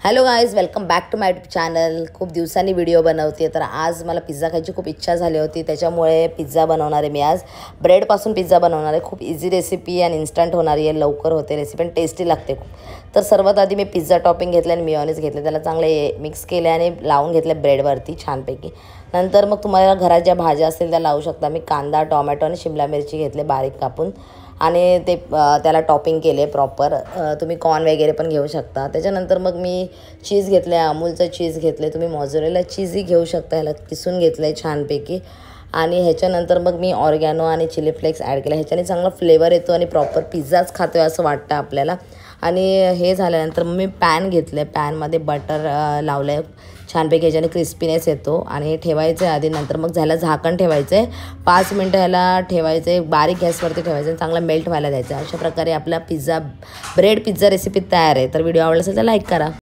Hello guys, welcome back to my channel. खूप दिवसांनी video बनवते, तर आज मला पिझ्झा खायची खूप इच्छा झाली होती, त्याच्यामुळे पिझ्झा बनवणार आहे मी आज। ब्रेडपासून पिझ्झा बनवणार आहे। खूप इझी रेसिपी आणि इन्स्टंट होणारी आहे, लवकर होते रेसिपी आणि टेस्टी लागते खूप। तर सर्वात आधी मी पिझ्झा टॉपिंग घेतलं आणि मेयोनीज घेतले, त्याला चांगले मिक्स केले आणि लावून घेतले ब्रेडवरती छानपैकी। नंतर मग तुम्हाला घरात ज्या भाज्या असतील त्या लावू शकता। मी कांदा, टोमॅटो आणि शिमला मिरची घेतले बारीक कापून आणि ते त्याला टॉपिंग केले प्रॉपर। तुम्ही कॉर्न वगैरे पण घेऊ शकता। त्याच्यानंतर मग मी चीज घेतले, अमूलचं चीज घेतले, तुम्ही मोझरेला चीजही घेऊ शकता। ह्याला किसून घेतलं आहे छानपैकी आणि ह्याच्यानंतर मग मी ऑर्गॅनो आणि चिली फ्लेक्स ॲड केले। ह्याच्याने चांगला फ्लेवर येतो आणि प्रॉपर पिझ्झाच खातो आहे असं वाटतं आपल्याला। आणि हे झाल्यानंतर मग मी पॅन घेतले, पॅनमध्ये बटर लावलं आहे छानपैकी, ह्याच्याने क्रिस्पीनेस येतो आणि ठेवायचं आहे आधी। नंतर मग झालं झाकण ठेवायचं आहे, 5 मिनटं ह्याला ठेवायचं आहे, बारीक गॅसवरती ठेवायचं आणि चांगला मेल्ट व्हायला द्यायचं। अशा प्रकारे आपला ब्रेड पिझ्झा रेसिपी तयार आहे। तर व्हिडिओ आवडला असेल तर लाईक करा।